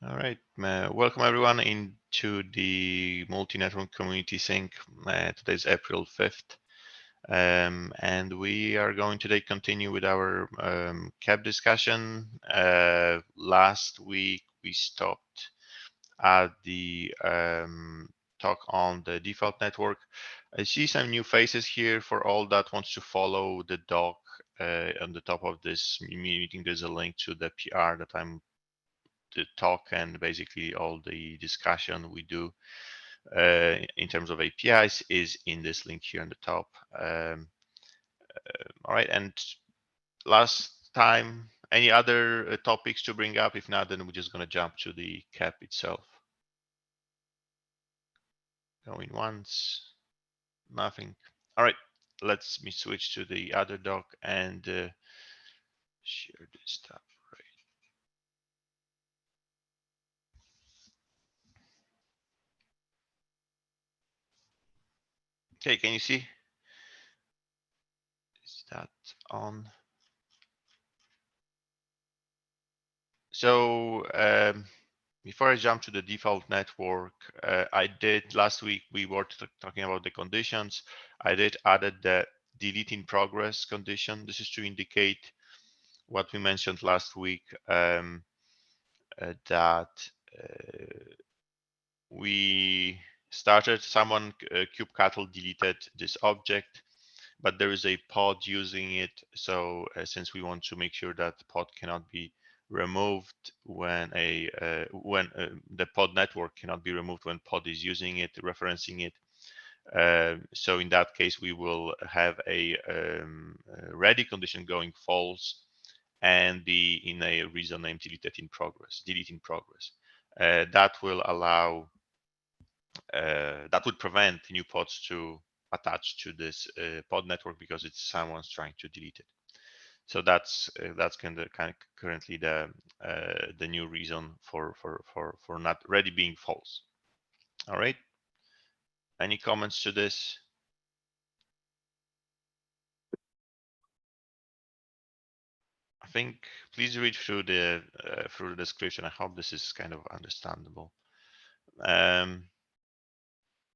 All right, welcome everyone into the Multi-Network Community Sync. Today's April 5th, and we are going today continue with our CAP discussion. Last week we stopped at the talk on the default network. I see some new faces here. For all that wants to follow the doc on the top of this meeting, there's a link to the PR that I'm the talk and basically all the discussion we do in terms of APIs is in this link here on the top. All right, and last time, any other topics to bring up? If not, then we're just going to jump to the CAP itself. Going once, nothing. All right, let's me switch to the other doc and share this stuff. Okay, can you see? Is that on? So before I jump to the default network, I did last week, we were talking about the conditions. I did added the delete in progress condition. This is to indicate what we mentioned last week, that we started, someone kubectl deleted this object, but there is a pod using it. So since we want to make sure that the pod cannot be removed when the pod network cannot be removed when pod is using it, referencing it. So in that case, we will have a ready condition going false and be in a reason name delete in progress. That will allow, that would prevent new pods to attach to this pod network because it's someone's trying to delete it. So that's kind of currently the new reason for not ready being false. All right. Any comments to this? I think please read through the description. I hope this is kind of understandable.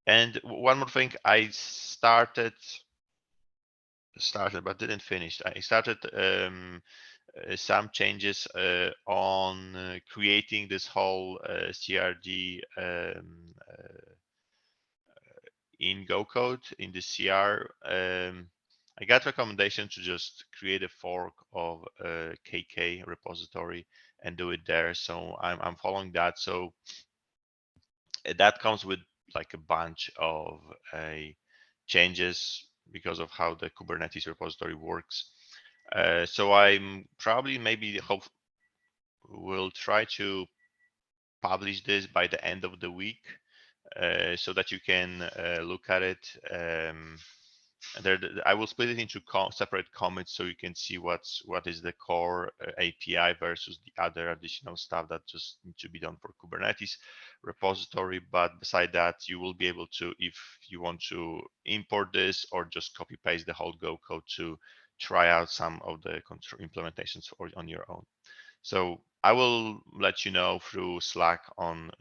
And one more thing, I started but didn't finish. I started some changes on creating this whole CRD in Go code in the CR. I got recommendation to just create a fork of KK repository and do it there. So I'm following that. So that comes with like a bunch of changes because of how the Kubernetes repository works. So I'm probably will try to publish this by the end of the week so that you can look at it. I will split it into separate commits so you can see what is the core API versus the other additional stuff that just need to be done for Kubernetes repository. But beside that, you will be able to, if you want to import this or just copy paste the whole Go code to try out some of the implementations on your own. So I will let you know through Slack on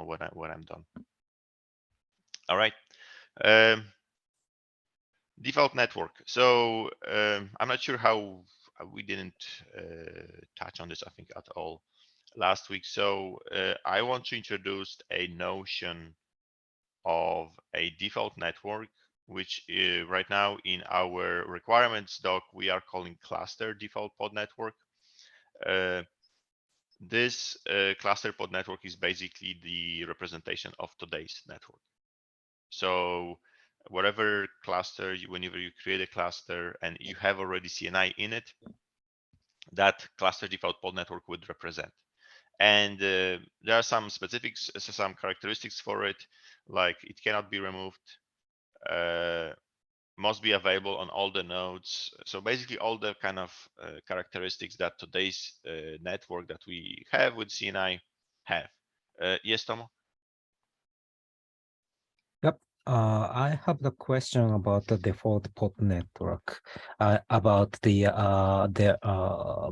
when I'm done. All right. Default network. So I'm not sure how we didn't touch on this, I think, at all last week. So I want to introduce a notion of a default network, which right now in our requirements doc, we are calling cluster default pod network. This cluster pod network is basically the representation of today's network. So whatever cluster, whenever you create a cluster and you have already CNI in it, that cluster default pod network would represent. And there are some specifics, some characteristics for it, like it cannot be removed, must be available on all the nodes. So basically all the kind of characteristics that today's network that we have with CNI have. Yes, Tomo? Yep. I have the question about the default pod network, about the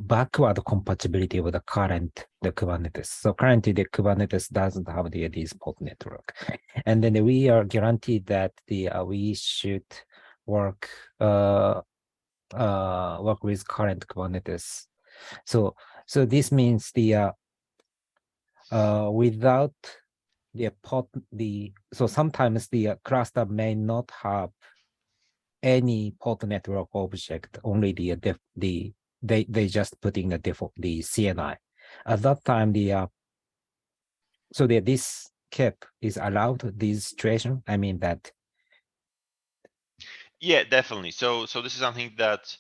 backward compatibility with the current the Kubernetes. So currently the Kubernetes doesn't have this pod network, and then we are guaranteed that we should work work with current Kubernetes. So this means without so sometimes the cluster may not have any pod network object, only they just put in the default the CNI. At that time, so this cap is allowed this situation. I mean that. Yeah, definitely. So this is something that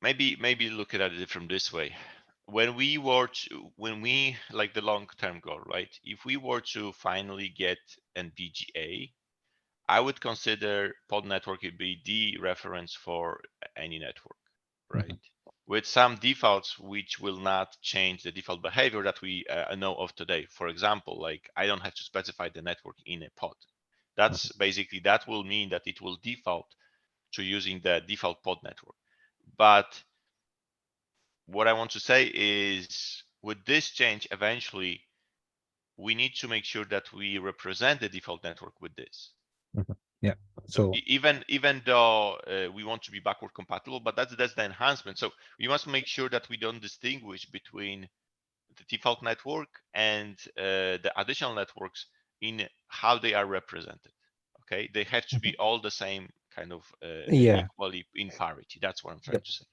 maybe look at it from this way. When we like the long-term goal, right? If we were to finally get an BGA, I would consider pod network to be the reference for any network, right? With some defaults which will not change the default behavior that we know of today. For example, like I don't have to specify the network in a pod. That's basically, that will mean that it will default to using the default pod network. But what I want to say is with this change, eventually we need to make sure that we represent the default network with this. Yeah. So So even though we want to be backward compatible, but that's the enhancement. So we must make sure that we don't distinguish between the default network and the additional networks in how they are represented. Okay, they have to be all the same kind of yeah, equally in parity. That's what I'm trying to say.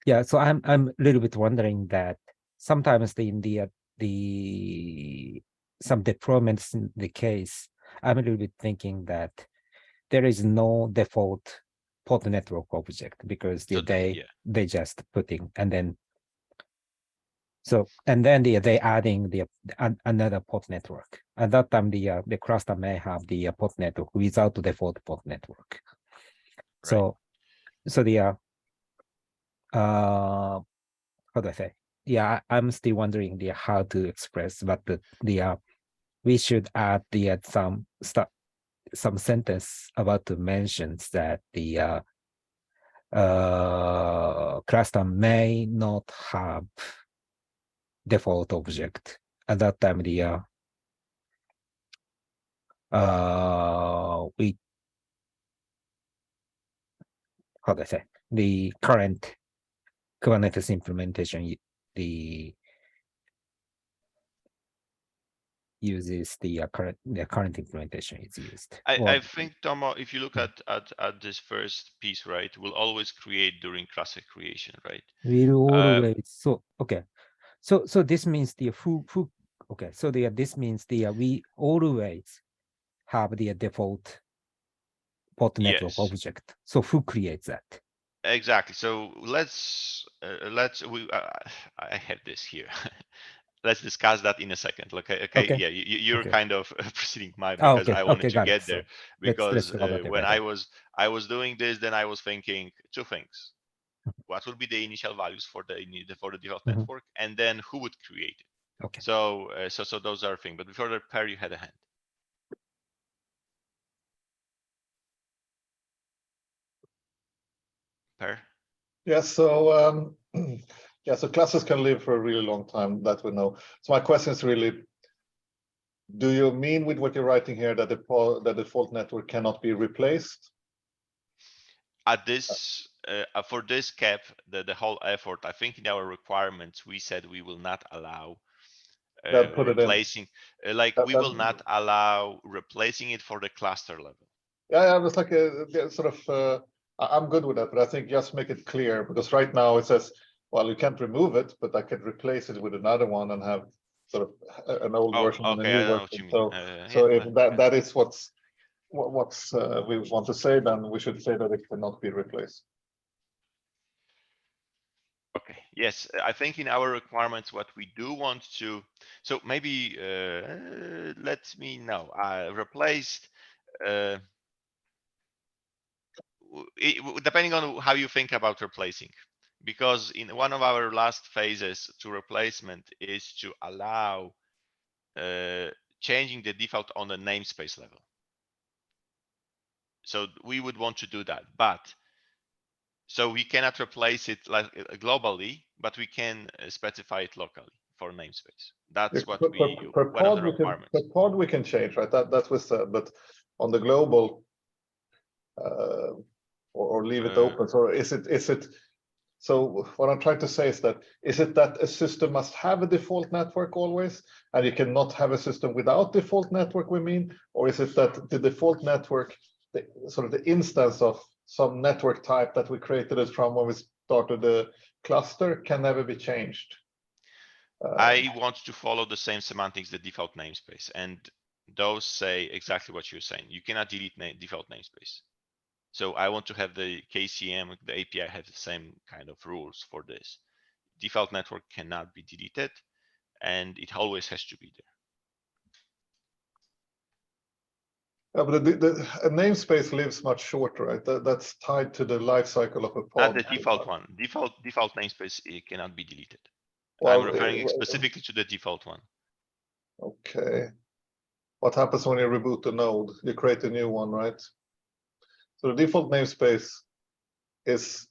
yeah. So I'm a little bit wondering that sometimes in the some deployments in the case, I'm a little bit thinking that there is no default pod network object because So yeah, they just putting and then so and then they adding another pod network. At that time, the cluster may have the pod network without the default pod network. right. So how do I say? Yeah, I'm still wondering how to express, but we should add some sentence about to mention that cluster may not have default object. At that time, we how do I say the current Kubernetes implementation the uses the current implementation is used. I think, Tomo, if you look at this first piece, right, we'll always create during classic creation, right? We'll Uh, always so okay. So this means who okay. So this means we always have the default pod network yes, object. So who creates that? exactly. So let's we I have this here. Let's discuss that in a second. Okay, Okay. yeah, you're Okay. kind of preceding mine Oh, because okay. I wanted Okay. to Got it. get there. So let's Because talk about it when later. I was doing this, then I was thinking two things: what would be the initial values for the default Mhm. network, and then who would create it. Okay. So those are things. But before that, Per, you had a hand. Per. Yeah, so yeah, so classes can live for a really long time, that we know. So my question is really, do you mean with what you're writing here that the default network cannot be replaced? At this for this cap, the whole effort, I think in our requirements we said we will not allow That put it in. replacing, like we will not allow replacing it for the cluster level. Yeah, it was like a sort of. I'm good with that, but I think just make it clear, because right now it says, well, you can't remove it, but I could replace it with another one and have sort of an old Oh, version and a okay, I new don't know what you version. mean. So Yeah, if that is what's we want to say, then we should say that it cannot be replaced. okay, yes, I think in our requirements what we do want to, so maybe let me know replaced depending on how you think about replacing, because in one of our last phases to replacement is to allow changing the default on the namespace level. So we would want to do that, but so we cannot replace it like globally, but we can specify it locally for namespace. That's what Per one of the pod we can, requirements. per pod we can change, right? That was said, but on the global, or leave it open. So is it? So what I'm trying to say is that a system must have a default network always, and you cannot have a system without default network? We mean, or is it that the default network, sort of the instance of some network type that we created it from when we started the cluster, can never be changed? I want to follow the same semantics, the default namespace, and those say exactly what you're saying. You cannot delete default namespace. So I want to have the KCM, the API have the same kind of rules for this. Default network cannot be deleted, and it always has to be there. Yeah, but a namespace lives much shorter, right? That's tied to the life cycle of a pod. Not the default one. Default namespace, it cannot be deleted. Well, I'm referring specifically to the default one. Okay. What happens when you reboot the node? You create a new one, right? So the default namespace is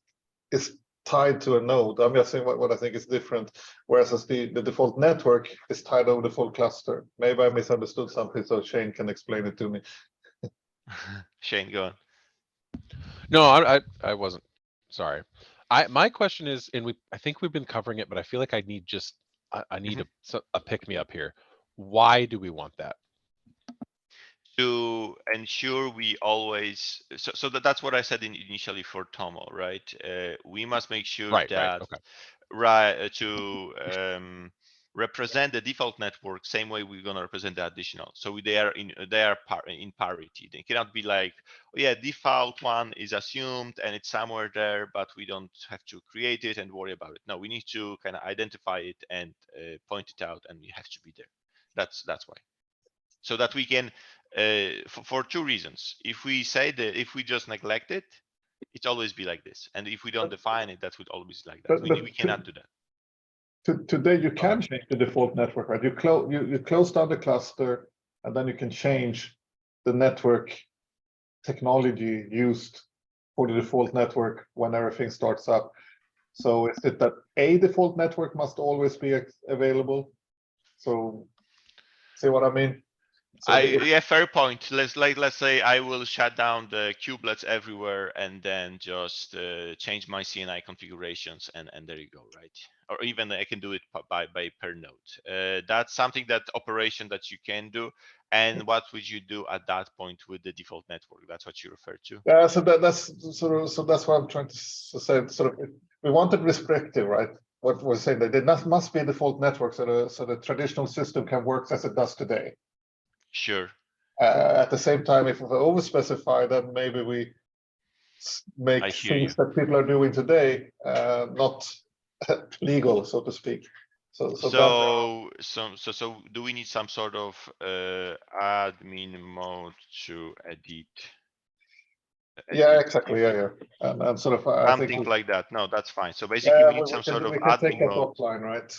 tied to a node. I'm just saying what I think is different. Whereas the default network is tied over the full cluster. Maybe I misunderstood something, so Shane can explain it to me. Shane, go on. No, I wasn't. Sorry. My question is, and I think we've been covering it, but I feel like I need a pick me up here. Why do we want that? To ensure we always, so that's what I said initially for Tomo, right? We must make sure that to represent the default network same way we're going to represent the additional. So they are in parity. They cannot be like, oh yeah, default one is assumed and it's somewhere there, but we don't have to create it and worry about it. No, we need to kind of identify it and point it out, and we have to be there. That's why. So that we can, for two reasons. If we say that, if we just neglect it, it's always be like this. And if we don't define it, that would always be like that. We cannot do that. Today you can change the default network, right? You close down the cluster, and then you can change the network technology used for the default network when everything starts up. So is it that a default network must always be available? So see what I mean? So yeah, fair point. Let's say I will shut down the kubelets everywhere and then just change my CNI configurations, and there you go, right? Or even I can do it by per node. That's something, that operation that you can do. And what would you do at that point with the default network? That's what you refer to. Yeah, so that's that's what I'm trying to say. Sort of, we wanted restrictive, right? What we're saying, that there must be a default network, so the traditional system can work as it does today. Sure. At the same time, if we overspecify, then maybe we make things that people are doing today not legal, so to speak. So do we need some sort of admin mode to edit? Yeah, exactly. Yeah. And sort of something like that. No, that's fine. So basically, we need some sort of admin mode. Offline, right?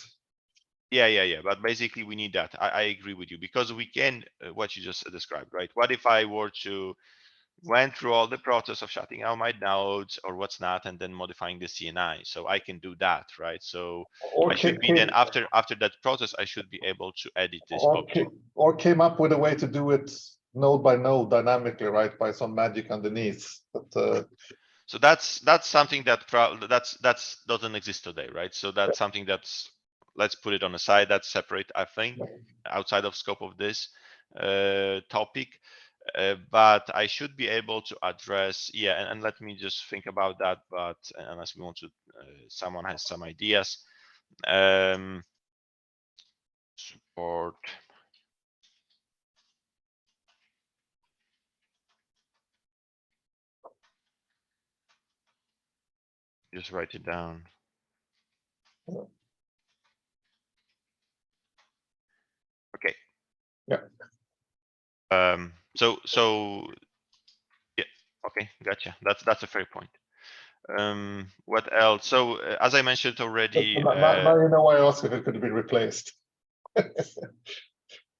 Yeah. But basically, we need that. I agree with you, because we can, what you just described, right? What if I were to went through all the process of shutting out my nodes or what's not, and then modifying the CNI? So I can do that, right? So I should be then after that process, I should be able to edit this object. Or came up with a way to do it node by node dynamically, right? By some magic underneath. But so that's something that doesn't exist today, right? So that's something that's, let's put it on the side. That's separate, I think, outside of scope of this topic. But I should be able to address, and let me just think about that. But unless we want to, someone has some ideas. Support. Just write it down. Okay. Yeah. So yeah, okay, gotcha. That's a fair point. What else? So as I mentioned already, now you know why I asked if it could be replaced.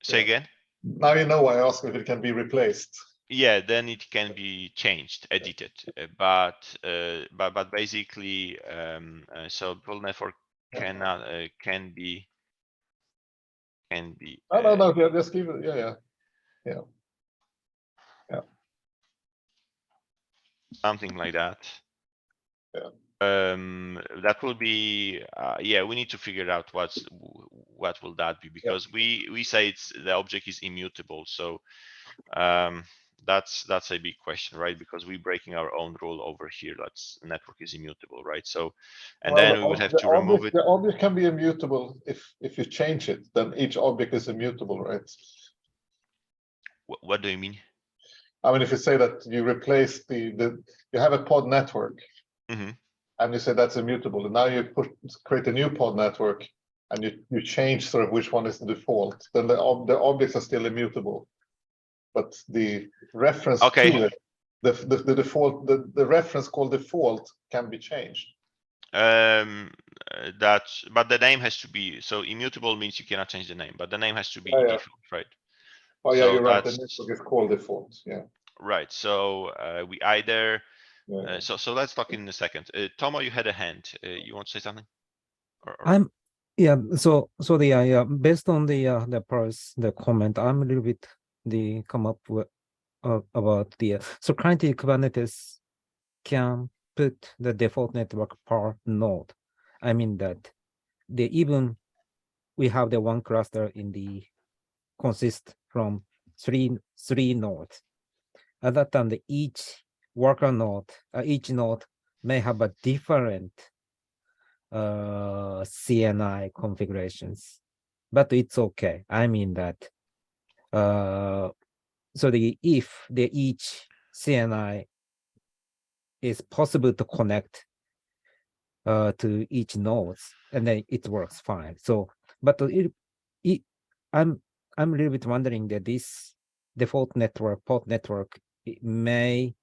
Say again. Now you know why I asked if it can be replaced. Yeah, then it can be changed, edited, but basically, so full network Yeah. cannot can be No, yeah, just give it. Yeah. something like that. Yeah. That will be yeah, we need to figure out what will that be, because we say it's the object is immutable. So that's a big question, right? Because we're breaking our own rule over here. That's network is immutable, right? So, and Well, then we would have to remove it. The object can be immutable if you change it. Then each object is immutable, right? What do you mean? I mean, if you say that you replace you have a pod network, Mm-hmm. and you say that's immutable, and now you create a new pod network, and you change sort of which one is the default, then the objects are still immutable, but the reference to it, the default, the reference called default can be changed. But the name has to be, so immutable means you cannot change the name, but the name has to be default, right? Oh yeah, so you're right. The network is called default. Yeah. Right. So we either Yeah. so let's talk in a second. Tomo, you had a hand. You want to say something? I'm yeah. So the based on the comment, I'm a little bit come up with about so currently Kubernetes can put the default network per node. I mean that even we have the one cluster in the consist from three nodes. At that time, each worker node, each node may have a different CNI configurations, but it's okay. I mean that so if each CNI is possible to connect to each nodes, and then it works fine. So, but I'm a little bit wondering that this default network, port network, it may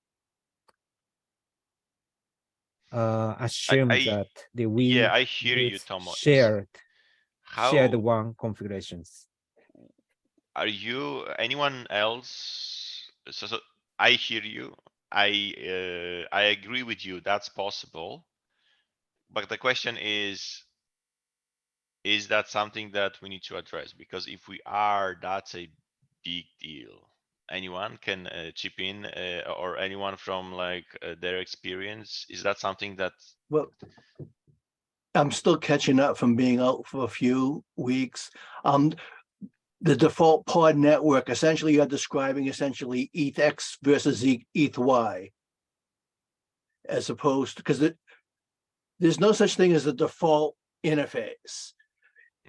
assume that yeah, I hear you, Tomo. shared one configurations. Are you anyone else? So I hear you. I agree with you. That's possible. But the question is that something that we need to address? Because if we are, that's a big deal. Anyone can chip in, or anyone from like their experience. Is that something that? Well, I'm still catching up from being out for a few weeks. The default pod network, essentially you're describing essentially ETH-X versus ETH-Y, as opposed to, because there's no such thing as a default interface.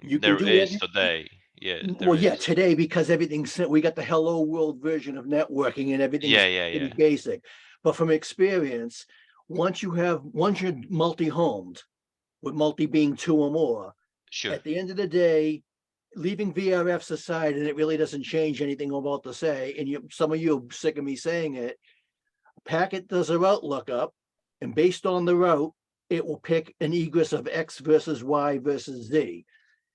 There is today. Yeah. Well, yeah, today, because everything's, we got the hello world version of networking and everything's pretty basic. But from experience, once you're multi-homed, with multi being two or more, sure. At the end of the day, leaving VRFs aside, and it really doesn't change anything I'm about to say, and some of you are sick of me saying it, Packet does a route lookup, and based on the route, it will pick an egress of X versus Y versus Z.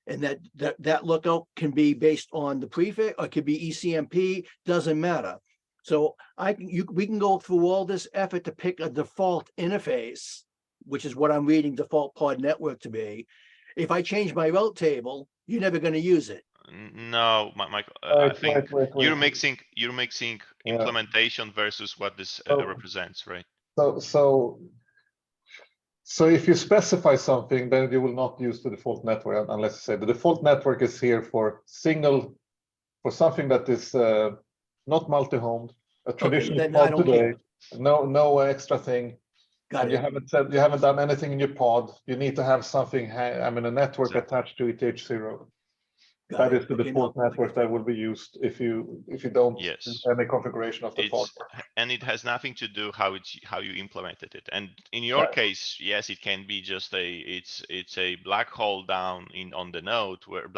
And that lookup can be based on the prefix, or it could be ECMP, doesn't matter. So we can go through all this effort to pick a default interface, which is what I'm reading default pod network to be. If I change my route table, you're never going to use it. No, Michael, I think you're mixing implementation versus what this represents, right? So if you specify something, then you will not use the default network unless you say the default network is here for something that is not multi-homed, a traditional pod today, no extra thing. And you haven't done anything in your pod. You need to have something. I mean, a network attached to ETH0. That is the default network that will be used if you don't do any configuration of the pod. And it has nothing to do how you implemented it. And in your case, yes, it can be just it's a black hole down on the node where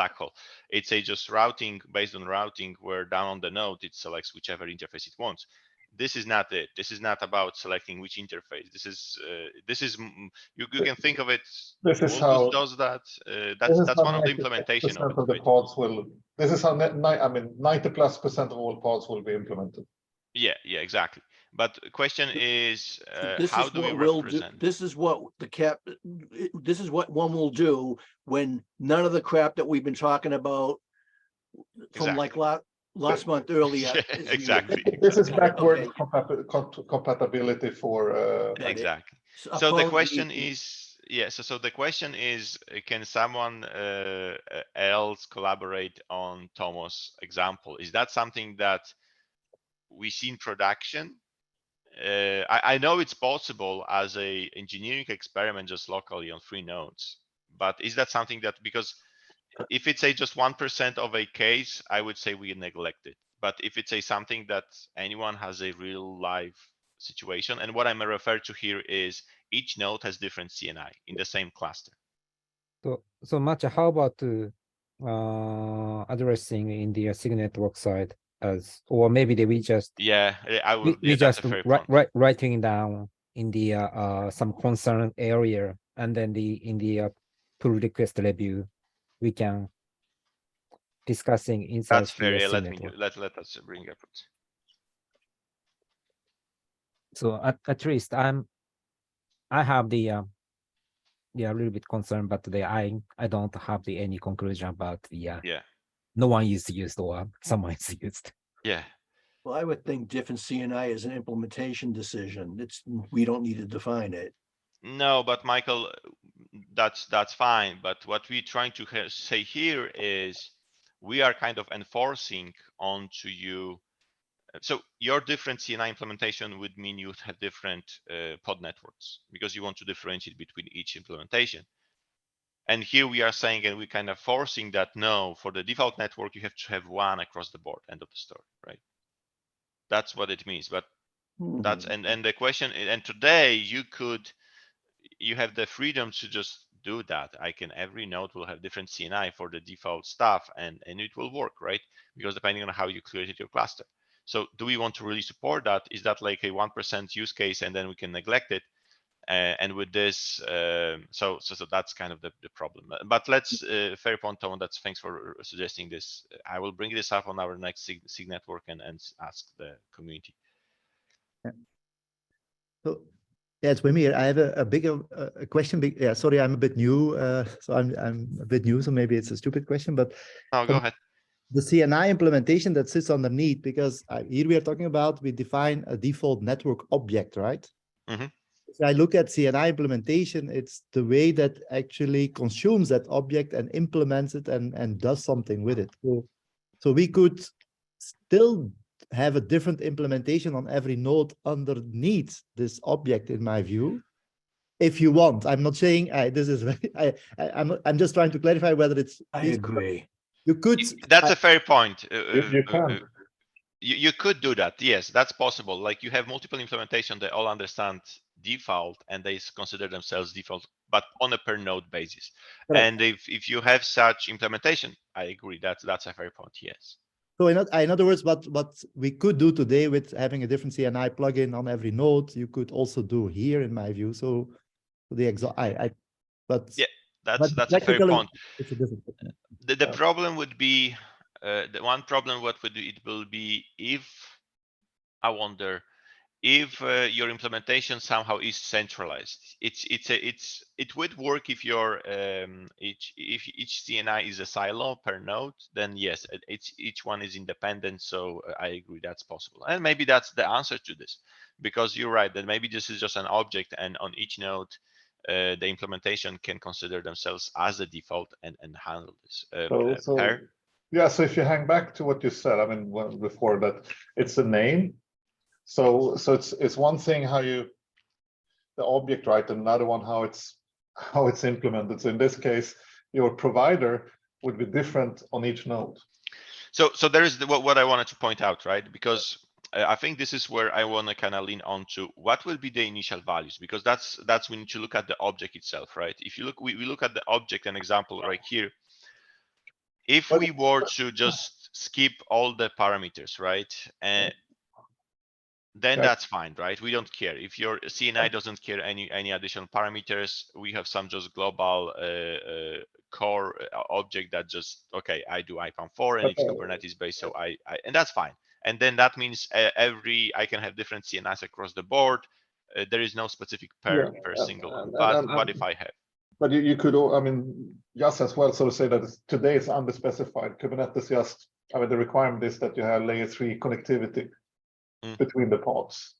it's a just routing based on routing where down on the node it selects whichever interface it wants. this is not it. This is not about selecting which interface. This is you can think of it. This is Multus how does that. this That's is how one of the 96% implementation of it. of the Right? pods will. This is how 90+% of all pods will be implemented. Yeah, exactly. But the question is, This how is do we what we'll do. represent? This is what the cap, this is what one will do when none of the crap that we've been talking about from like last month earlier. Yeah, is used. exactly. This is Okay, backward okay. compatibility for. Got it. Exactly. So So the apology- question is, yeah. So the question is, can someone else collaborate on Tomo's example? Is that something that we see in production? I know it's possible as a engineering experiment just locally on 3 nodes, but is that something that, because if it's a just 1% of a case, I would say we neglect it. But if it's a something that anyone has a real life situation, and what I'm referring to here is each node has different CNI in the same cluster. So much, how about addressing in the SIG network side as, or maybe we just Yeah, I will. we Yeah, that's just a fair point. writing down in the some concern area, and then in the pull request review we can discussing inside That's fair. the Yeah, SIG network. let us bring up it. So at least I have the a little bit concerned, but I don't have any conclusion about the Yeah, no one is used or someone is used. yeah. Well, I would think different CNI is an implementation decision. we don't need to define it. No, but Michael, that's fine. But what we're trying to say here is we are kind of enforcing onto you. So your different CNI implementation would mean you would have different pod networks because you want to differentiate between each implementation. And here we are saying, and we're kind of forcing that no, for the default network, you have to have one across the board, end of the story, right? That's what it means. But that's, and the question, and today you have the freedom to just do that. Every node will have different CNI for the default stuff, and it will work, right? Because depending on how you created your cluster. So do we want to really support that? Is that like a 1% use case and then we can neglect it? And with this, so that's kind of the problem. But let's, fair point, Tom, that's thanks for suggesting this. I will bring this up on our next SIG network and ask the community. So yeah, it's Wim here. I have a bigger question. Yeah, sorry, I'm a bit new, so I'm a bit new, so maybe it's a stupid question, but Oh, go ahead. the CNI implementation that sits underneath, because here we are talking about, we define a default network object, right? Mm-hmm. If I look at CNI implementation, it's the way that actually consumes that object and implements it and does something with it. So we could still have a different implementation on every node underneath this object, in my view. If you want, I'm not saying this is very, I'm just trying to clarify whether it's. I agree. You could. That's a fair point. You can. You could do that. Yes, that's possible. Like you have multiple implementation, they all understand default and they consider themselves default, but on a per node basis. Correct. And if you have such implementation, I agree. That's a fair point. Yes. So in other words, what we could do today with having a different CNI plugin on every node, you could also do here, in my view. So the but yeah, that's a fair point. It's a different. The problem would be the one problem. What would it will be if I wonder if your implementation somehow is centralized. It would work if your each CNI is a silo per node, then yes, each one is independent. So I agree that's possible, and maybe that's the answer to this, because you're right that maybe this is just an object, and on each node the implementation can consider themselves as the default and handle this. Yeah, so if you hang back to what you said, I mean, before that, it's a name. So it's one thing how the object, right, and another one how it's implemented. So in this case, your provider would be different on each node. So there is what I wanted to point out, right? Because I think this is where I want to kind of lean on to what will be the initial values, because that's we need to look at the object itself, right? If you look, we look at the object, an example right here. If we were to just skip all the parameters, right, and then Yeah. that's fine, right? We don't care if your CNI doesn't care any additional parameters. We have some just global core object that just, okay, I do IPAM4 and it's Kubernetes based, so I and that's fine. And then that means I can have different CNIs across the board. There is no specific per single one. But what if I have? But you could, I mean, just as well, so to say that today it's unspecified. Kubernetes just, I mean, the requirement is that you have layer 3 connectivity between the pods.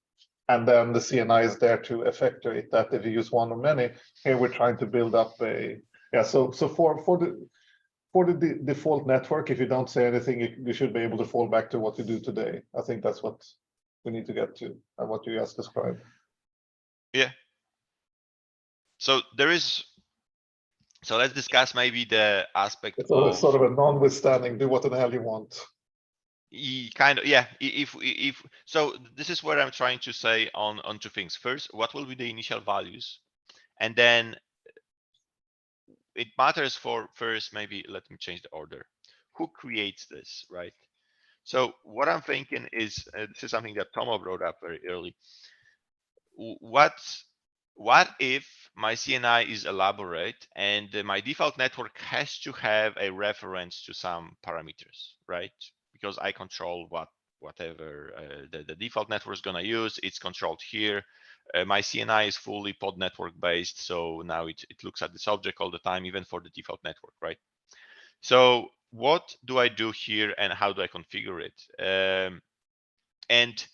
And then the CNI is there to effectuate that if you use one or many. Here we're trying to build up a, so for the default network, if you don't say anything, you should be able to fall back to what you do today. I think that's what we need to get to and what you just described. Yeah. So there is, so let's discuss maybe the aspect It's of sort of a non-withstanding, do what the hell you want. kind of, yeah. If so, this is where I'm trying to say on two things. First, what will be the initial values, and then it matters for first, maybe let me change the order. Who creates this, right? So what I'm thinking is, this is something that Tomo brought up very early. What if my CNI is elaborate and my default network has to have a reference to some parameters, right? Because I control whatever the default network is going to use. It's controlled here. My CNI is fully pod network based, so now it looks at this object all the time, even for the default network, right? So what do I do here and how do I configure it? And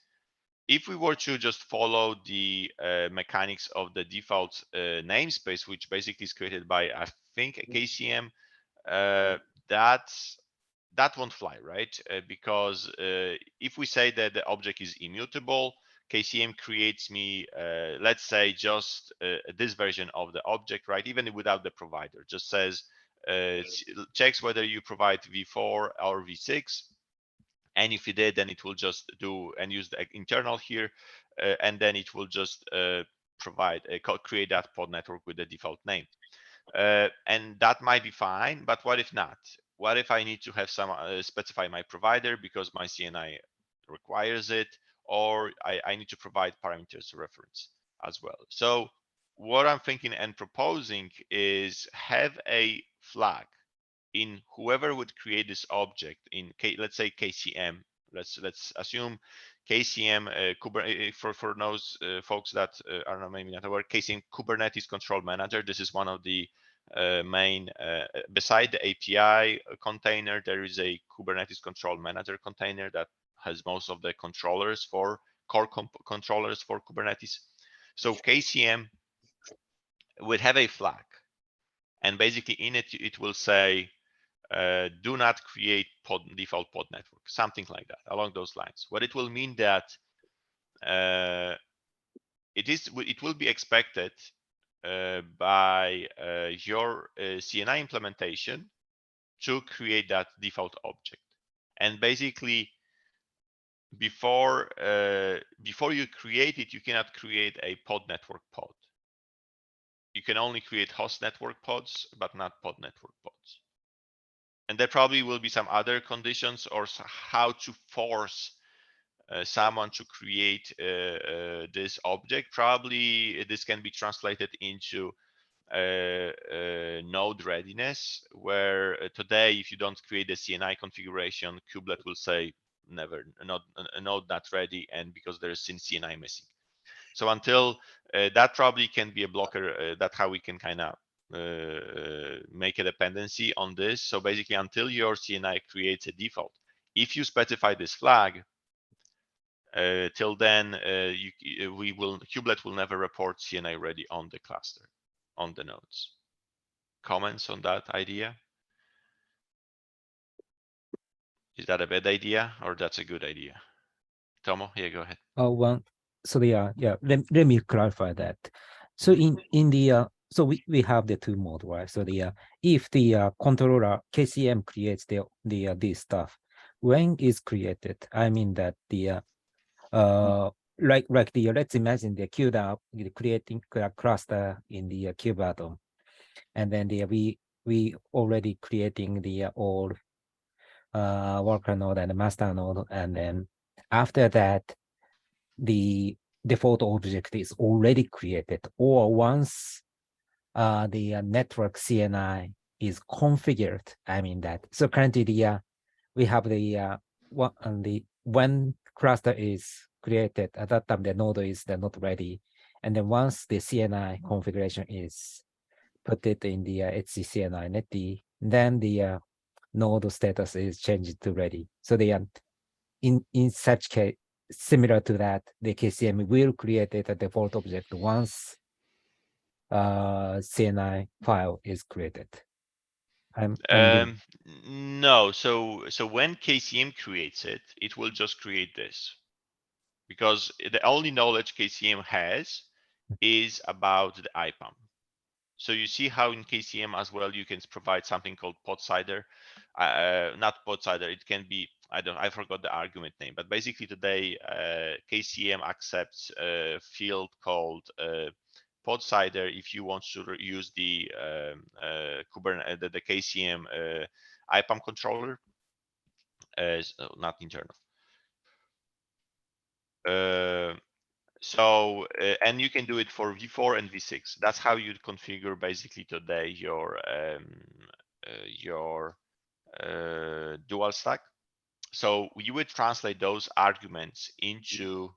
if we were to just follow the mechanics of the default namespace, which basically is created by, I think, a KCM, that won't fly, right? Because if we say that the object is immutable, KCM creates me, let's say, just this version of the object, right? Even without the provider, just says, checks whether you provide v4 or v6. And if it did, then it will just do and use the internal here, and then it will just create that pod network with the default name. And that might be fine, but what if not? What if I need to have some specify my provider because my CNI requires it, or I need to provide parameters reference as well. So what I'm thinking and proposing is have a flag in whoever would create this object in let's say KCM. Let's assume KCM for those folks that are not maybe not aware, KCM Kubernetes Control Manager. This is one of the main beside the API container. There is a Kubernetes Control Manager container that has most of the controllers for core controllers for Kubernetes. So KCM would have a flag, and basically in it it will say do not create default pod network, something like that, along those lines. What it will mean that it will be expected by your CNI implementation to create that default object. And basically, before you create it, you cannot create a pod network pod. You can only create host network pods, but not pod network pods. And there probably will be some other conditions or how to force someone to create this object. Probably this can be translated into node readiness, where today, if you don't create a CNI configuration, Kubelet will say never, a node not ready, and because there is CNI missing. So until that probably can be a blocker. That's how we can kind of make a dependency on this. So basically, until your CNI creates a default, if you specify this flag, till then Kubelet will never report CNI ready on the cluster, on the nodes. Comments on that idea? Is that a bad idea or that's a good idea? Tomo, yeah, go ahead. So let me clarify that. So in the so we have the two modes, right? So if the controller KCM creates this stuff, when it's created, I mean that like let's imagine the QDAO creating a cluster in the kubeatom, and then we already creating the old worker node and the master node, and then after that the default object is already created, or once the network CNI is configured. I mean that. So currently we have the when cluster is created, at that time the node is not ready. And then once the CNI configuration is put it in the HC CNI netd, then the node status is changed to ready. So in such case, similar to that, the KCM will create a default object once CNI file is created. No, so when KCM creates it, it will just create this, because the only knowledge KCM has is about the IPAM. So you see how in KCM as well you can provide something called PodCider, not PodCider. It can be, I forgot the argument name, but basically today KCM accepts a field called PodCider if you want to use the Kubernetes, the KCM IPAM controller, not internal. So and you can do it for v4 and v6. That's how you configure basically today your dual stack. So you would translate those arguments into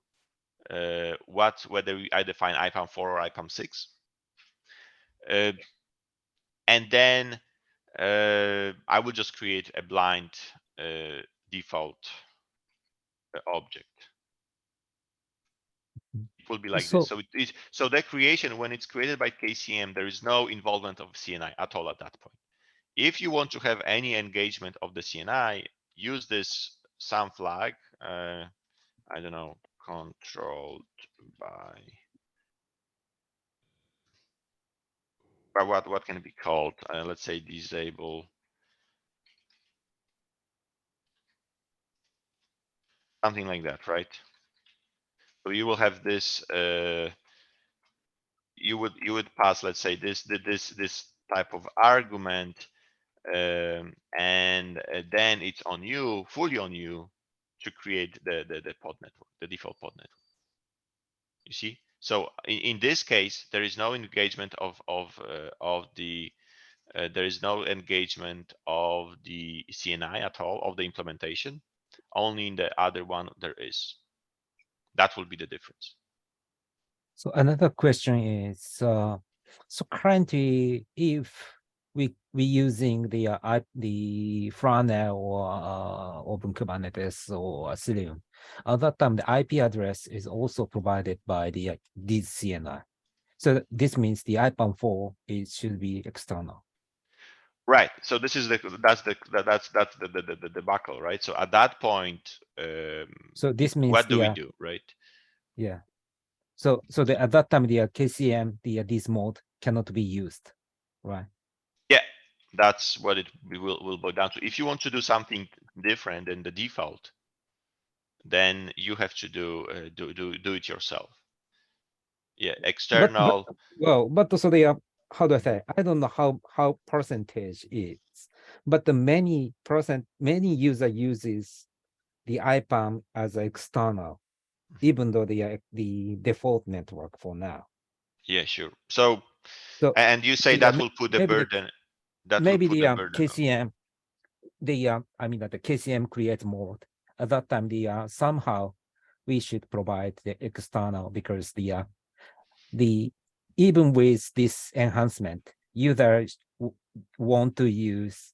whether I define IPAM 4 or IPAM 6, and then I will just create a blind default object. It will be like this. So the creation, when it's created by KCM, there is no involvement of CNI at all at that point. If you want to have any engagement of the CNI, use this SAM flag. I don't know, controlled by what can it be called? Let's say disable. Something like that, right? So you will have this. You would pass, let's say, this type of argument, and then it's on you, fully on you, to create the pod network, the default pod network. You see, so in this case, there is no engagement of the there is no engagement of the CNI at all, of the implementation. Only in the other one there is. That will be the difference. So another question is, so currently, if we using the Frana or Open Kubernetes or Cilium, at that time the IP address is also provided by this CNI. So this means the IPAM 4 should be external. Right. So this is that's the debacle, right? So at that point, so this means what do we do, right? Yeah. So at that time the KCM this mode cannot be used, right? Yeah, that's what it will boil down to. If you want to do something different than the default, then you have to do it yourself. Yeah, external. But also how do I say? I don't know how percentage is, but many user uses the IPAM as external, even though the default network for now. Yeah, sure. So and you say that will put the burden. Maybe the KCM, I mean that the KCM creates mode. At that time, somehow we should provide the external, because the even with this enhancement, users want to use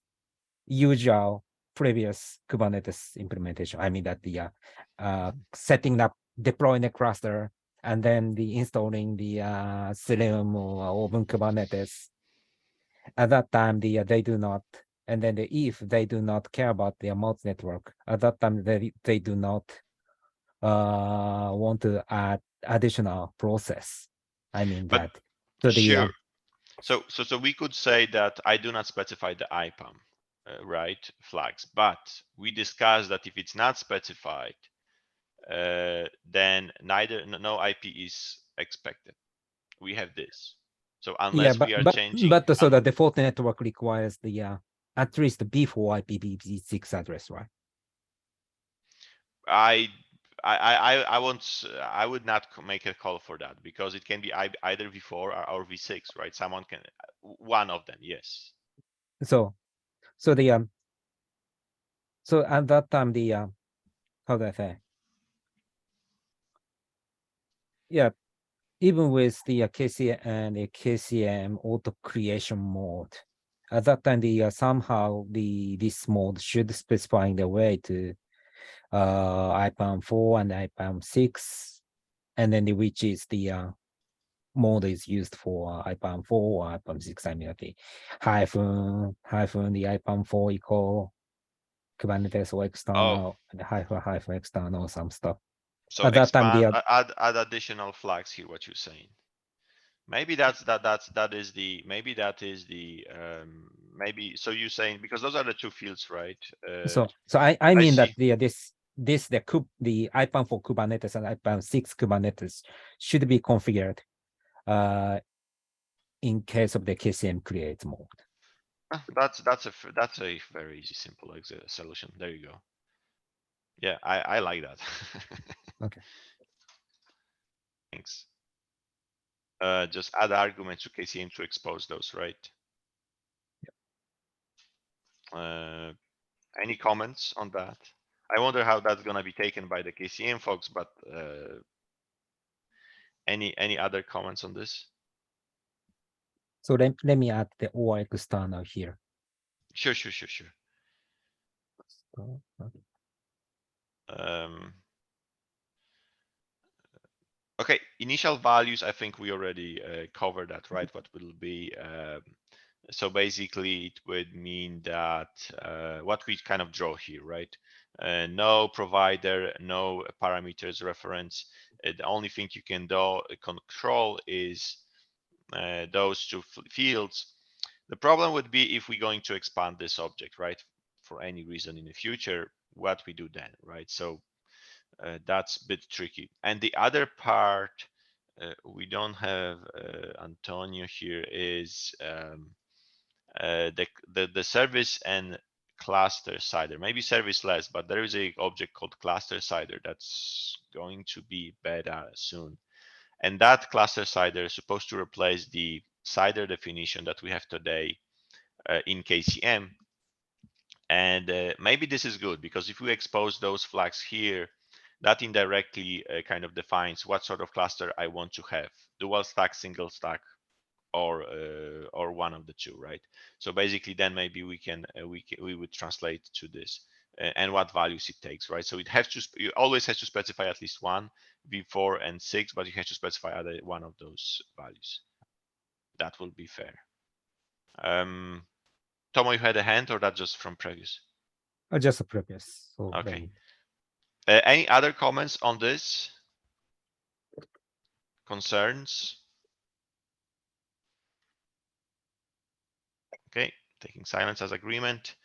usual previous Kubernetes implementation. I mean that setting up, deploying a cluster, and then installing the Cilium or Open Kubernetes. At that time, they do not, and then if they do not care about their mode network, at that time they do not want to add additional process. I mean but that. So sure. So we could say that I do not specify the IPAM, right, flags, but we discussed that if it's not specified, then no IP is expected. We have this. So unless we are changing, but so the default network requires at least the before IPv6 address, right? I won't. I would not make a call for that because it can be either V4 or V6, right? Someone can one of them. Yes. So so at that time how do I say? Yeah, even with the KCM and the KCM auto creation mode, at that time somehow this mode should specify the way to IPAM 4 and IPAM 6, and then which is the mode is used for IPAM 4 or IPAM 6. I mean the hyphen the IPAM 4 equal Kubernetes or external and hyphen external some stuff. So At that time, expand, add additional flags here. What you're saying? Maybe that is the maybe. So you're saying because those are the two fields, right? So I mean that see. the IPAM for Kubernetes and IPAM 6 Kubernetes should be configured in case of the KCM create mode. That's a very easy, simple solution. There you go. Yeah, I like that. Okay. Thanks. Just add arguments to KCM to expose those, right? Any comments on that? I wonder how that's gonna be taken by the KCM folks, but any other comments on this? So let me add the OR external here. Sure. So, Okay, initial values, I think we already covered that, right? What will be, so basically it would mean that what we kind of draw here, right? No provider, no parameters reference. The only thing you can do control is those two fields. The problem would be if we're going to expand this object, right? For any reason in the future, what we do then, right? So that's a bit tricky. And the other part, we don't have Antonio here, is the service and cluster cider, maybe service less, but there is a object called cluster cider that's going to be beta soon. And that cluster cider is supposed to replace the cider definition that we have today in KCM. And maybe this is good because if we expose those flags here, that indirectly kind of defines what sort of cluster I want to have: dual stack, single stack, or one of the two, right? So basically, then maybe we would translate to this and what values it takes, right? So you always has to specify at least one, V4 and 6, but you have to specify either one of those values. That will be fair. Tomo, you had a hand, or that just from previous? just a previous. So Okay. then, Any other comments on this? Concerns? Okay, taking silence as agreement.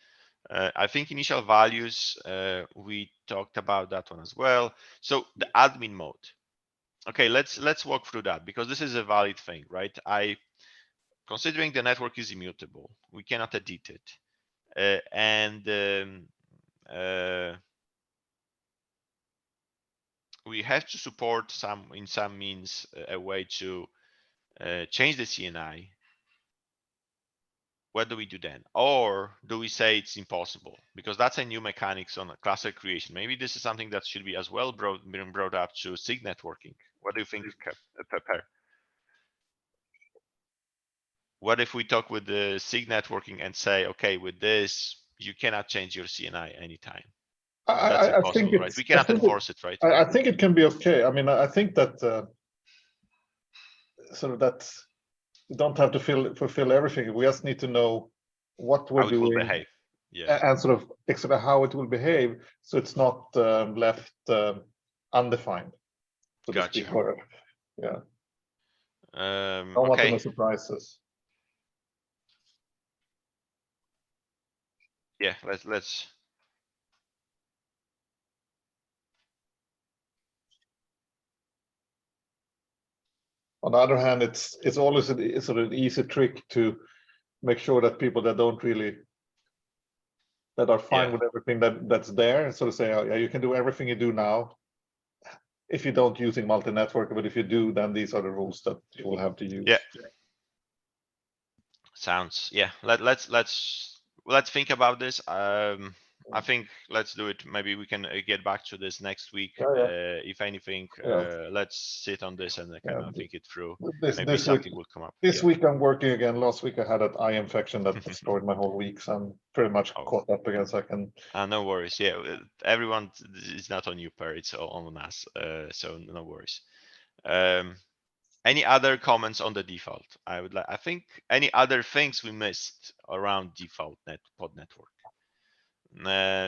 I think initial values, we talked about that one as well. So the admin mode. Okay, let's walk through that because this is a valid thing, right? Considering the network is immutable, we cannot edit it. We have to support in some means a way to change the CNI. What do we do then? Or do we say it's impossible? Because that's a new mechanics on cluster creation. Maybe this is something that should be as well being brought up to SIG networking. What do you think, Per? What if we talk with the SIG networking and say, okay, with this, you cannot change your CNI anytime? That's impossible, right? We cannot enforce it, right? I think it can be okay. I mean, I think that sort of that you don't have to fulfill everything. We just need to know what we're doing, will behave. Yeah. And sort of how it will behave, so it's not left undefined. So Gotcha. Yeah. Don't want any surprises. Yeah, let's. On the other hand, it's always a sort of easy trick to make sure that people that are fine with everything that's there, sort of say, oh, yeah, you can do everything you do now, if you don't using multi-network, but if you do, then these are the rules that you will have to use. Yeah. Sounds, yeah. Let's think about this. I think let's do it. Maybe we can get back to this next week. Yeah, If anything, Yeah. let's sit on this and kind Yeah. of think it through. This Maybe week, something will come up. this Yeah. week I'm working again. Last week I had an eye infection that destroyed my whole week, so I'm pretty much Oh. caught up again. So I can. No worries. Yeah, everyone is not on you, Per. It's all on us. So no worries. Any other comments on the default? I think any other things we missed around default pod network.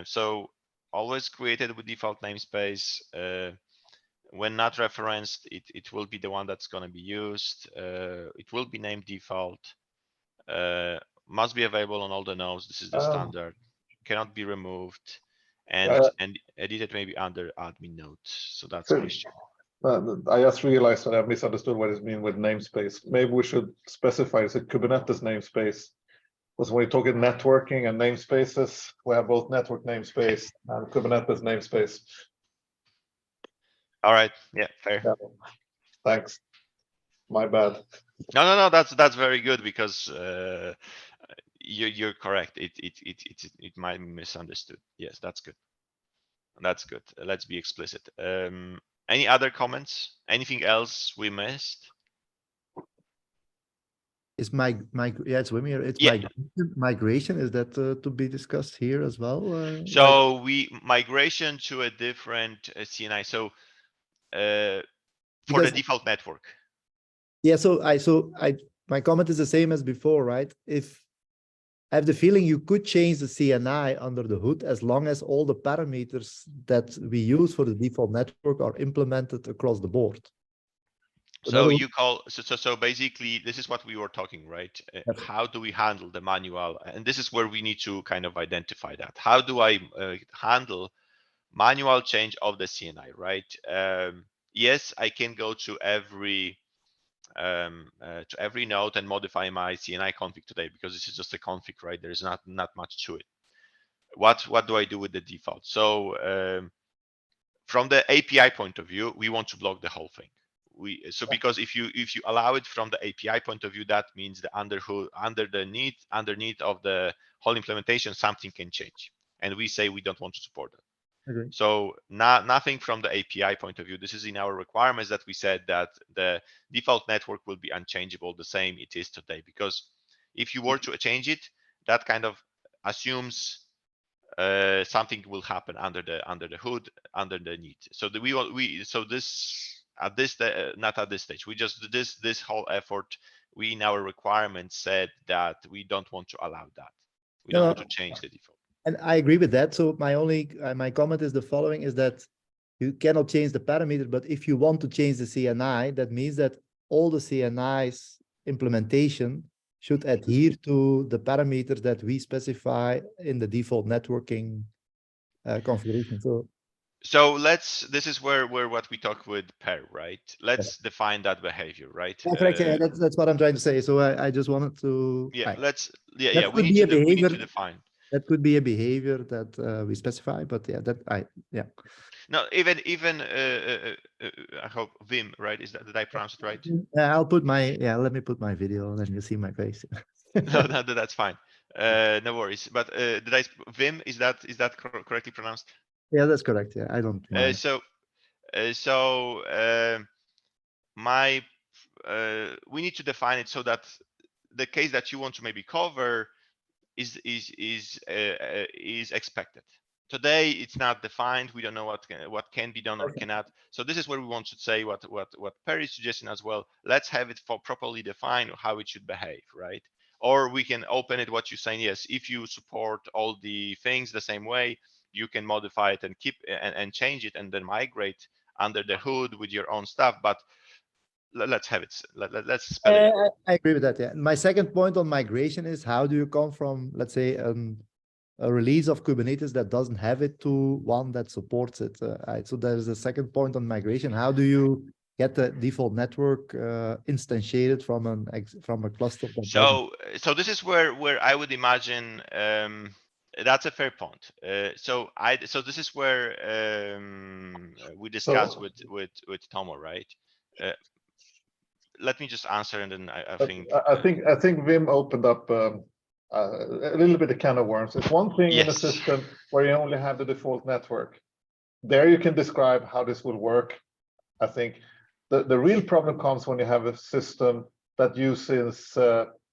So always created with default namespace. When not referenced, it will be the one that's going to be used. It will be named default. Must be available on all the nodes. This is the standard. Cannot be removed, and edited maybe under admin notes. So that's Sure. Christian. I just realized that I misunderstood what it means with namespace. Maybe we should specify it's a Kubernetes namespace. Because when we talk in networking and namespaces, we have both network namespace and Kubernetes namespace. All right. Yeah, fair. Yeah. Thanks. My bad. No. That's very good because you're correct. It might be misunderstood. Yes, that's good. That's good. Let's be explicit. Any other comments? Anything else we missed? Is it's Wimir. It's Yeah. migration. Is that to be discussed here as well? So we migration to a different CNI. So for Because- the default network. Yeah, my comment is the same as before, right? If I have the feeling you could change the CNI under the hood as long as all the parameters that we use for the default network are implemented across the board. So you call so basically this is what we were talking, right? Yes. How do we handle the manual? And this is where we need to kind of identify that. How do I handle manual change of the CNI, right? Yes, I can go to every node and modify my CNI config today because this is just a config, right? There's not much to it. What do I do with the default? So from the API point of view, we want to block the whole thing. Because if you allow it from the API point of view, that means the underneath of the whole implementation, something can change, and we say we don't want to support that. Agree. So nothing from the API point of view. This is in our requirements that we said that the default network will be unchangeable, the same it is today. Because if you were to change it, that kind of assumes something will happen under the hood, underneath. So not at this stage. We just this whole effort. We in our requirements said that we don't want to allow that. We don't want to change the default. And I agree with that. So my comment is the following: is that you cannot change the parameter, but if you want to change the CNI, that means that all the CNI's implementation should adhere to the parameters that we specify in the default networking configuration. So this is where what we talk with Per, right? Let's define that behavior, right? Correct. Yeah, that's what I'm trying to say. So I just wanted to. Yeah, That we could need be a we need behavior. to define. That could be a behavior that we specify, but yeah, No, even I hope Vim, right? Did I pronounce it right? let me put my video and then you see my face. No, that's fine. No worries. But Vim, is that correctly pronounced? Yeah, that's correct. Yeah, I don't mind. We need to define it so that the case that you want to maybe cover is expected. Today it's not defined. We don't know what can be done or cannot. So this is where we want to say what Perry is suggesting as well. Let's have it properly defined how it should behave, right? Or we can open it what you're saying. Yes, if you support all the things the same way, you can modify it and keep and change it and then migrate under the hood with your own stuff. But let's have it. Let's spell it out. I agree with that. Yeah. My second point on migration is how do you come from, let's say, a release of Kubernetes that doesn't have it to one that supports it. So there's a second point on migration. How do you get the default network instantiated from a cluster? So this is where I would imagine That's a fair point. So this is where we discussed So- with Tomo, right? Let me just answer, and then I But think I think Wim opened up a little bit of can of worms. It's one thing in a Yes. system where you only have the default network. There you can describe how this will work. I think the real problem comes when you have a system that uses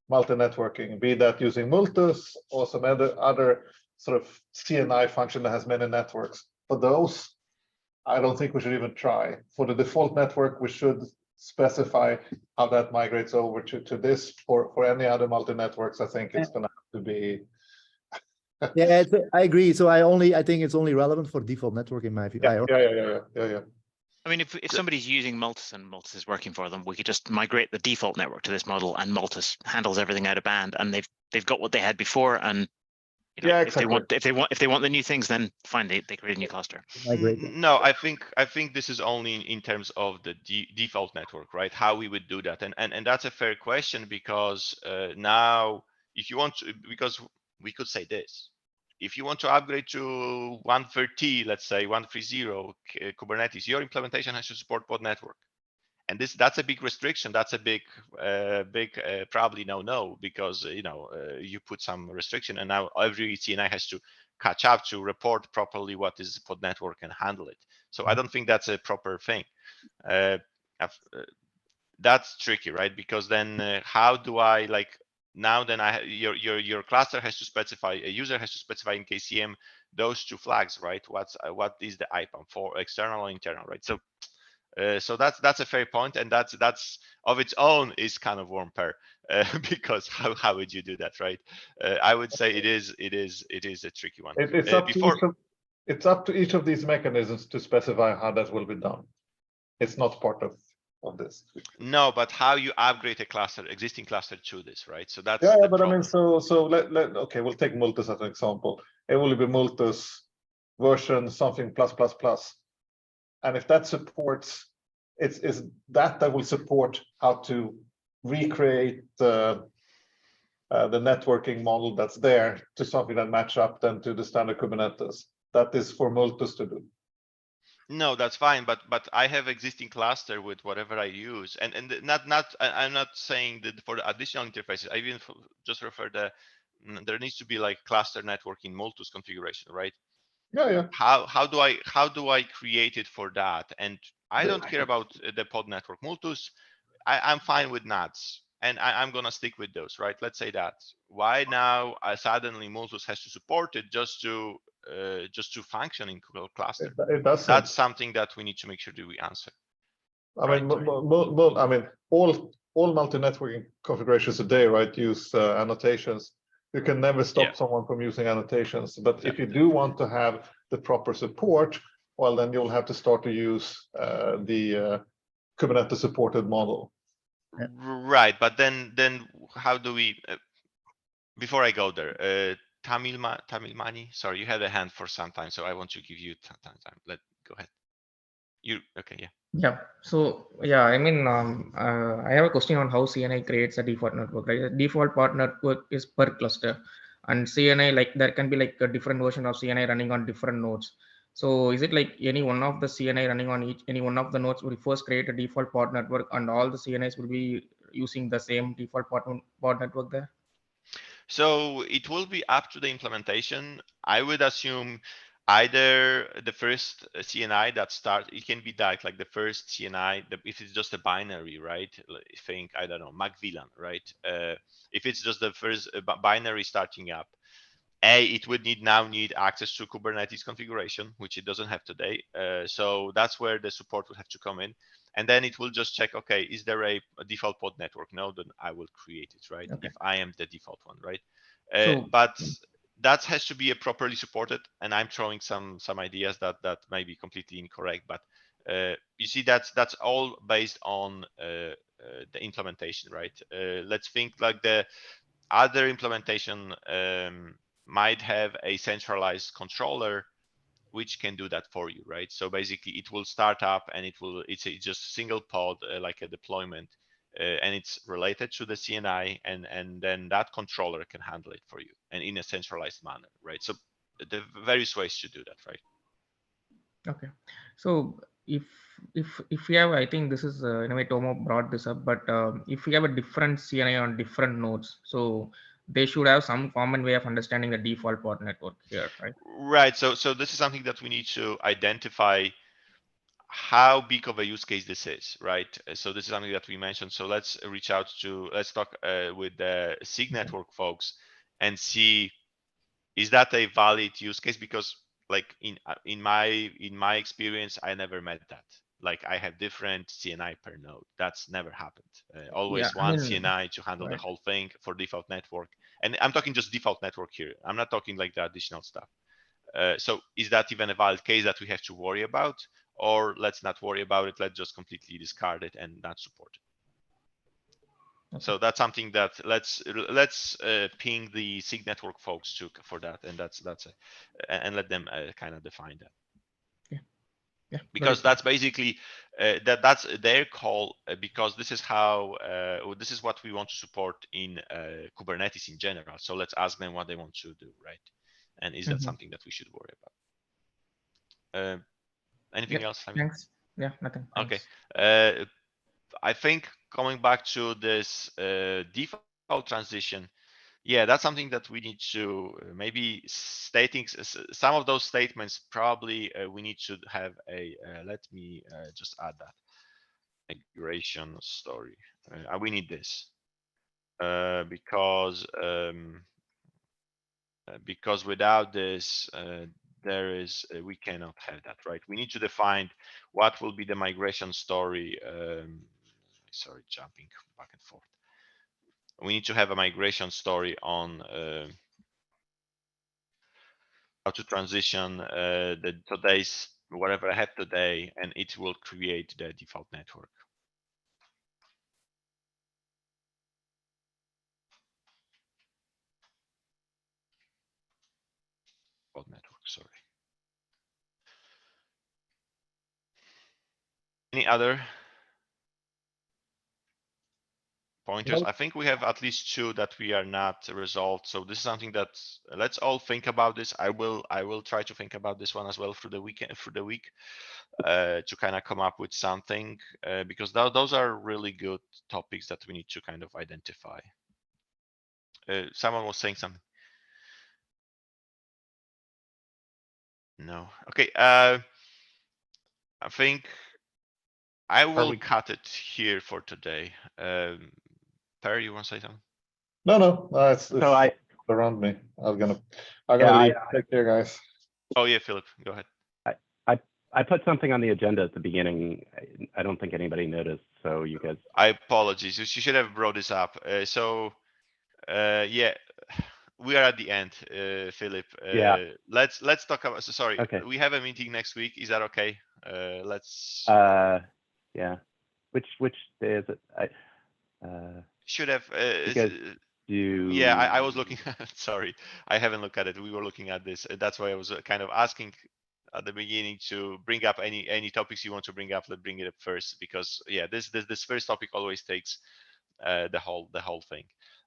multi-networking, be that using Multus or some other sort of CNI function that has many networks. For those, I don't think we should even try. For the default network, we should specify how that migrates over to this. For any other multi-networks, I think it's gonna have to be. Yeah, I agree. So I think it's only relevant for default network in my view. Yeah. I mean, if somebody's using Multus and Multus is working for them, we could just migrate the default network to this model, and Multus handles everything out of band, and they've got what they had before. And you know, Yeah, if they want the new things, then fine, they create a new cluster. Migrate. no, I think this is only in terms of the default network, right? How we would do that, and that's a fair question, because now if you want to, because we could say this. If you want to upgrade to 130, let's say 130 Kubernetes, your implementation has to support pod network. And that's a big restriction. That's a big probably no, because you put some restriction, and now every CNI has to catch up to report properly what is pod network and handle it. So I don't think that's a proper thing. That's tricky, right? Because then how do I now then your cluster has to specify, a user has to specify in KCM those two flags, right? What is the IPAM for, external or internal, right? So so that's a fair point, and that's of its own is kind of warm pair, because how would you do that, right? I would say it is a tricky one. It's up to each of these mechanisms to specify how that will be done. It's not part of this. No, but how you upgrade a cluster, existing cluster to this, right? So that's yeah, the but problem. I mean, so okay, we'll take Multus as an example. It will be Multus version something plus plus plus, and if that supports, it's that will support how to recreate the networking model that's there to something that match up then to the standard Kubernetes. That is for Multus to do. No, that's fine, but I have existing cluster with whatever I use, and I'm not saying that for the additional interfaces. I even just refer there needs to be like cluster network in Multus configuration, right? Yeah. How do I create it for that? And I don't care about the pod network. Multus, I'm fine with NATs, and I'm gonna stick with those, right? Let's say that. Why now suddenly Multus has to support it just to function in Google cluster? It does. That's something that we need to make sure that we answer. I mean, all multi-networking configurations today, right, use annotations. You can never stop someone from using annotations, but if you do want to have the proper support, well, then you'll have to start to use the Kubernetes supported model. Right, but then how do we? Before I go there, Tamilmani, sorry, you had a hand for some time, so I want to give you time. Go ahead. Okay? Yeah. Yeah. So yeah, I mean, I have a question on how CNI creates a default network. Right? The default pod network is per cluster, and CNI, like there can be like a different version of CNI running on different nodes. So is it like any one of the CNI running on any one of the nodes will first create a default pod network, and all the CNIs will be using the same default pod network there? So it will be up to the implementation. I would assume either the first CNI that starts, it can be that like the first CNI, if it's just a binary, right? Think, I don't know, MacVLAN, right? If it's just the first binary starting up, it would now need access to Kubernetes configuration, which it doesn't have today. So that's where the support will have to come in. And then it will just check, okay, is there a default pod network? No, then I will create it, right? Okay. If I am the default one, right? So- But that has to be properly supported. And I'm throwing some ideas that may be completely incorrect. But you see, that's all based on the implementation, right? Let's think like the other implementation might have a centralized controller which can do that for you, right? So basically it will start up and it's just single pod, like a deployment, and it's related to the CNI, and then that controller can handle it for you and in a centralized manner, right? So the various ways to do that, right? Okay. So if we have, I think this is in a way Tomo brought this up, but if we have a different CNI on different nodes, so they should have some common way of understanding the default port network here, right? Right. So this is something that we need to identify how big of a use case this is, right? So this is something that we mentioned. So let's reach out to, let's talk with the SIG network folks and see, is that a valid use case? Because like in my experience, I never met that. Like I have different CNI per node. That's never happened. Always Yeah, I one mean, CNI to handle the right. whole thing for default network. And I'm talking just default network here. I'm not talking like the additional stuff. So is that even a valid case that we have to worry about? Or let's not worry about it. Let's just completely discard it and not support it. Okay. So that's something that let's ping the SIG network folks for that, and and let them kind of define that. Yeah, Because that's basically that's their call, because this is how this is what we want to support in Kubernetes in general. So let's ask them what they want to do, right? And is that something that we should worry about? Anything Yep, else? thanks. Yeah, nothing. Okay. Thanks. I think coming back to this default transition, yeah, that's something that we need to maybe stating some of those statements. Probably we need to have a. Let me just add that migration story. We need this because without this, there is we cannot have that, right? We need to define what will be the migration story. Sorry, jumping back and forth. We need to have a migration story on how to transition the today's whatever I have today, and it will create the default network. Default network, sorry. Any other pointers? Well- I think we have at least two that we are not resolved. So this is something that let's all think about this. I will try to think about this one as well through the week to kind of come up with something because those are really good topics that we need to kind of identify. Someone was saying something. No. Okay. I think I will cut it here for today. Perry, you want to say something? No, it's around me. I'm gonna leave. Take care, guys. Oh yeah, Philip, go ahead. I put something on the agenda at the beginning. I don't think anybody noticed, so you guys. I apologize. You should have brought this up. Yeah, we are at the end, Philip. Yeah. Let's talk about. Sorry, Okay. we have a meeting next week. Is that okay? Let's. Yeah. Which day is it? Should have. Yeah, I was looking. Sorry, I haven't looked at it. We were looking at this. That's why I was kind of asking at the beginning to bring up any topics you want to bring up. Let's bring it up first, because yeah, this first topic always takes the whole thing.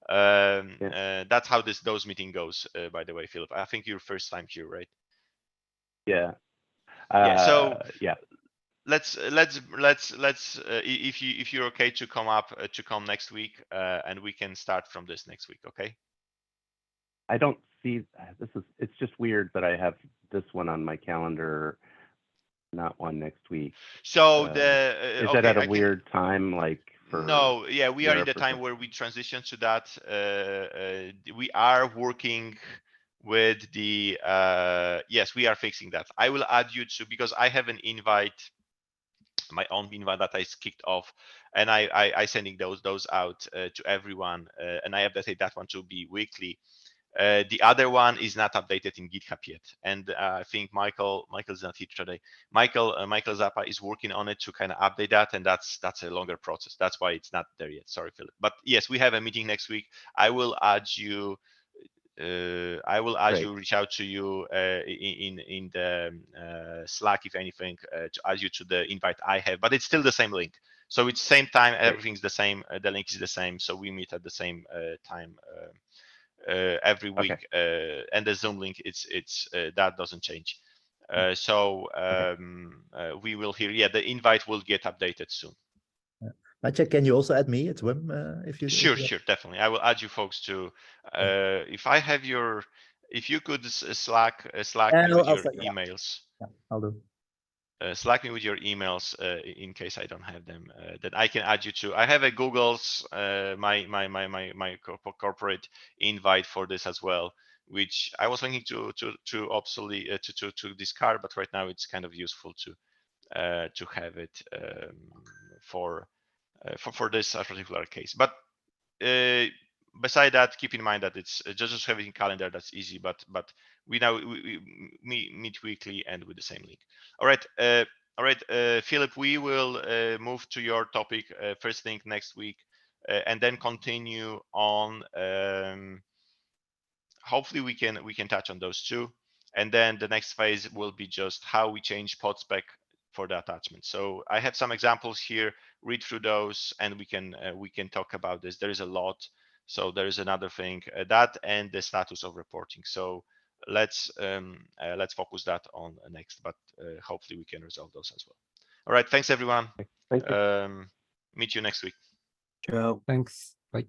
That's how those meeting goes. By the way, Philip, I think your first time here, right? Yeah. So yeah. Let's if you're okay to come next week, and we can start from this next week. Okay. I don't see it's just weird that I have this one on my calendar, not one next week. So is that at a weird time, like for? No, yeah, we are in the time something? where we transition to that. We are working with the yes, we are fixing that. I will add you to, because I have an invite, my own invite that I kicked off, and I sending those out to everyone, and I updated that one to be weekly. The other one is not updated in GitHub yet, and I think Michael's not here today. Michael Zappa is working on it to kind of update that, and that's a longer process. That's why it's not there yet. Sorry, Philip. But yes, we have a meeting next week. I will add you. Reach out to you in the Slack, if anything, to add you to the invite I have. But it's still the same link. So it's same time, everything's the same, the link is the same, so we meet at the same time every week, and the Zoom link, it's that doesn't change. So we will hear, yeah, the invite will get updated soon. Maciek, can you also add me? It's Wim, if you. Sure, definitely. I will add you folks to. If I have your, if you could Slack me with your emails. Yeah, I'll do. Slack me with your emails in case I don't have them. That I can add you to. I have a Google's my corporate invite for this as well, which I was thinking to obsolete to discard, but right now it's kind of useful to have it for this particular case. But beside that, keep in mind that it's just having calendar, that's easy, but we now we meet weekly and with the same link. All right, Philip, we will move to your topic first thing next week, and then continue on. Hopefully we can touch on those two, and then the next phase will be just how we change pod spec for the attachment. So I have some examples here. Read through those, and we can talk about this. There is a lot. So there is another thing that and the status of reporting. So let's focus that on next, but hopefully we can resolve those as well. All right, thanks everyone. Thank you. Meet you next week. Ciao. Thanks. Bye.